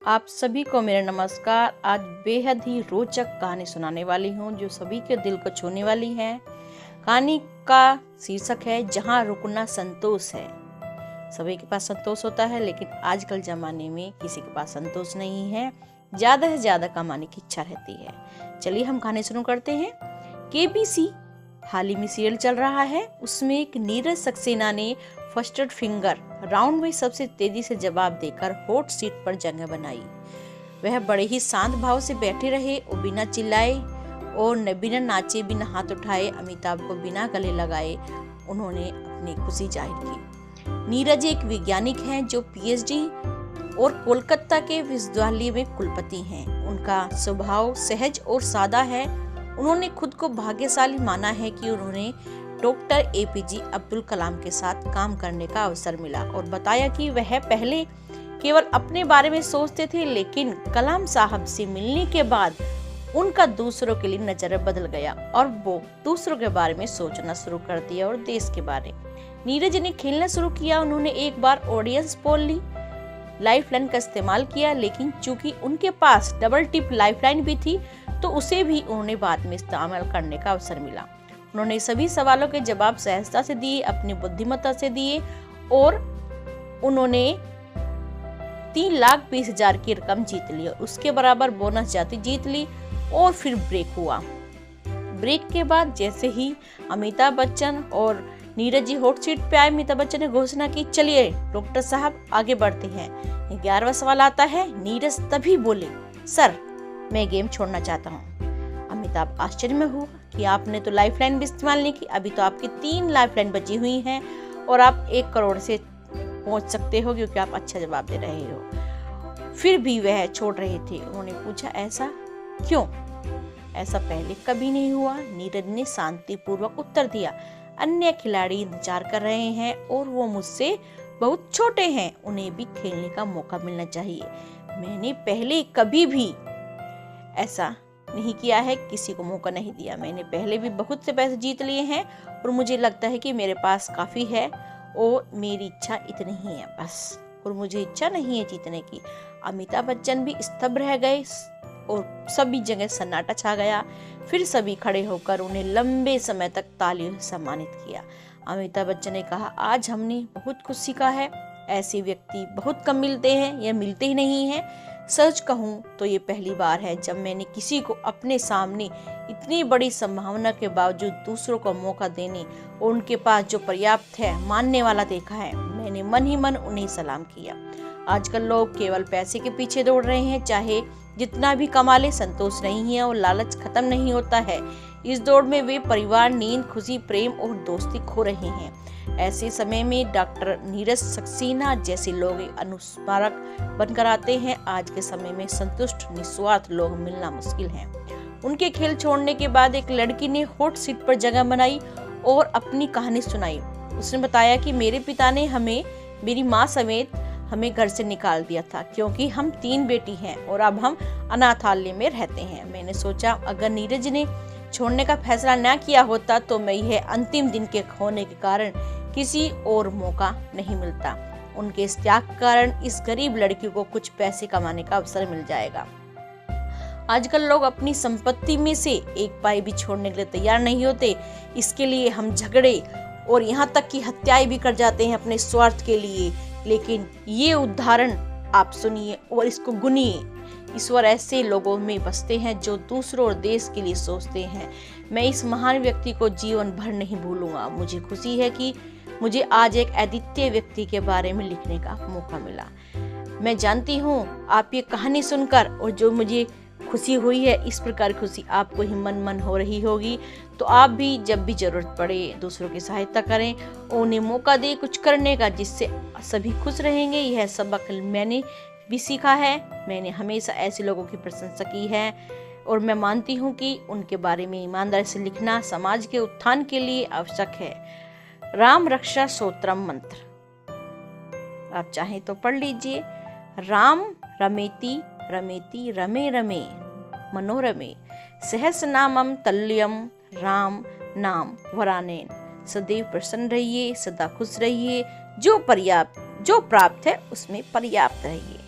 आप सभी को मेरा नमस्कार। आज बेहद ही रोचक कहानी सुनाने वाली हूँ जो सभी के दिल को छूने वाली है। कहानी का शीर्षक है जहाँ रुकना संतोष है। सभी के पास संतोष होता है, लेकिन आजकल जमाने में किसी के पास संतोष नहीं है, ज्यादा से ज्यादा कमाने की इच्छा रहती है। चलिए हम कहानी शुरू करते हैं। केबीसी हाल ही में सीरियल चल रहा है, उसमें एक नीरज सक्सेना ने फर्स्ट फिंगर राउंड में सबसे तेजी से जवाब देकर हॉट सीट पर जगह बनाई। वह बड़े ही शांत भाव से बैठे रहे और बिना चिल्लाए और बिना नाचे, बिना हाथ उठाए, अमिताभ को बिना गले लगाए उन्होंने अपनी खुशी जाहिर की। नीरज एक वैज्ञानिक हैं जो पीएचडी और कोलकाता के विश्वविद्यालय में कुलपति हैं। उनका स्वभाव सहज और सादा है। उन्होंने खुद को भाग्यशाली माना है कि उन्होंने डॉक्टर एपीजे अब्दुल कलाम के साथ काम करने का अवसर मिला और बताया कि वह पहले केवल अपने बारे में सोचते थे, लेकिन कलाम साहब से मिलने के बाद उनका दूसरों के लिए नजर बदल गया और वो दूसरों के बारे में सोचना शुरू कर दिया और देश के बारे। नीरज ने खेलना शुरू किया। उन्होंने एक बार ऑडियंस पोल ली, लाइफलाइन का इस्तेमाल किया, लेकिन चूंकि उनके पास डबल टिप लाइफलाइन भी थी तो उसे भी उन्होंने बाद में इस्तेमाल करने का अवसर मिला। उन्होंने सभी सवालों के जवाब सहजता से दिए, अपनी बुद्धिमत्ता से दिए और उन्होंने 3,20,000 की रकम जीत ली। उसके बराबर बोनस जाति जीत ली और फिर ब्रेक हुआ। ब्रेक के बाद जैसे ही अमिताभ बच्चन और नीरज जी हॉट सीट पे आए, अमिताभ बच्चन ने घोषणा की, चलिए डॉक्टर साहब आगे बढ़ते हैं। 11वां सवाल आता है। नीरज तभी बोले, सर मैं गेम छोड़ना चाहता हूँ। अमिताभ आश्चर्य में हुआ कि आपने तो लाइफलाइन भी इस्तेमाल नहीं की, अभी तो आपकी 3 लाइफलाइन बची हुई हैं और आप 1 करोड़ से पहुंच सकते हो क्योंकि आप अच्छा जवाब दे रहे हो। फिर भी वह छोड़ रहे थे। उन्होंने पूछा, ऐसा क्यों? ऐसा पहले कभी नहीं हुआ। नीरज ने शांतिपूर्वक उत्तर दिया, अन्य खिलाड़ी इंतजार कर रहे हैं और वो मुझसे बहुत छोटे हैं, उन्हें भी खेलने का मौका मिलना चाहिए। मैंने पहले कभी भी ऐसा नहीं किया है, किसी को मौका नहीं दिया। मैंने पहले भी बहुत से पैसे जीत लिए हैं और मुझे लगता है कि मेरे पास काफी है और मेरी इच्छा इतनी ही है बस, और मुझे इच्छा नहीं है जीतने की। अमिताभ बच्चन भी स्तब्ध रह गए और सभी जगह सन्नाटा छा गया। फिर सभी खड़े होकर उन्हें लंबे समय तक तालियों से सम्मानित किया। अमिताभ बच्चन ने कहा, आज हमने बहुत कुछ सीखा है। ऐसे व्यक्ति बहुत कम मिलते हैं या मिलते ही नहीं हैं। सच कहूँ तो ये पहली बार है जब मैंने किसी को अपने सामने इतनी बड़ी संभावना के बावजूद दूसरों को मौका देने और उनके पास जो पर्याप्त है मानने वाला देखा है। मैंने मन ही मन उन्हें सलाम किया। आजकल लोग केवल पैसे के पीछे दौड़ रहे हैं, चाहे जितना भी कमा ले संतोष नहीं है और लालच खत्म नहीं होता है। इस दौड़ में वे परिवार, नींद, खुशी, प्रेम और दोस्ती खो रहे हैं। ऐसे समय में डॉक्टर नीरज सक्सेना जैसे लोग अनुस्मारक बनकर आते हैं। आज के समय में संतुष्ट निस्वार्थ लोग मिलना मुश्किल है। उनके खेल छोड़ने के बाद एक लड़की ने हॉट सीट पर जगह बनाई और अपनी कहानी सुनाई। उसने बताया कि मेरे पिता ने हमें, मेरी माँ समेत हमें घर से निकाल दिया था क्योंकि हम 3 बेटी हैं और अब हम अनाथालय में रहते हैं। मैंने सोचा अगर नीरज ने छोड़ने का फैसला न किया होता तो मैं यह अंतिम दिन के होने के कारण किसी और मौका नहीं मिलता। उनके इस त्याग के कारण इस गरीब लड़की को कुछ पैसे कमाने का अवसर मिल जाएगा। आजकल लोग अपनी संपत्ति में से 1 पाई भी छोड़ने के लिए तैयार नहीं होते। इसके लिए हम झगड़े और यहाँ तक कि हत्याएं भी कर जाते हैं अपने स्वार्थ के लिए। लेकिन ये उदाहरण आप सुनिए और इसको गुनिए। ईश्वर ऐसे लोगों में बसते हैं जो दूसरों और देश के लिए सोचते हैं। मैं इस महान व्यक्ति को जीवन भर नहीं भूलूंगा। मुझे खुशी है कि मुझे आज एक अद्वितीय व्यक्ति के बारे में लिखने का मौका मिला। मैं जानती हूँ आप ये कहानी सुनकर और जो मुझे खुशी हुई है, इस प्रकार खुशी आपको ही मन हो रही होगी। तो आप भी जब भी जरूरत पड़े दूसरों की सहायता करें और उन्हें मौका दें कुछ करने का, जिससे सभी खुश रहेंगे। यह सबक मैंने भी सीखा है। मैंने हमेशा ऐसे लोगों की प्रशंसा की है और मैं मानती हूँ कि उनके बारे में ईमानदारी से लिखना समाज के उत्थान के लिए आवश्यक है। राम रक्षा स्तोत्रम मंत्र आप चाहें तो पढ़ लीजिए। राम रमेति रमेति रमे रमे मनोरमे सहस्रनामम तल्यम राम नाम वरानेन। सदैव प्रसन्न रहिए, सदा खुश रहिए, जो प्राप्त है उसमें पर्याप्त रहिए।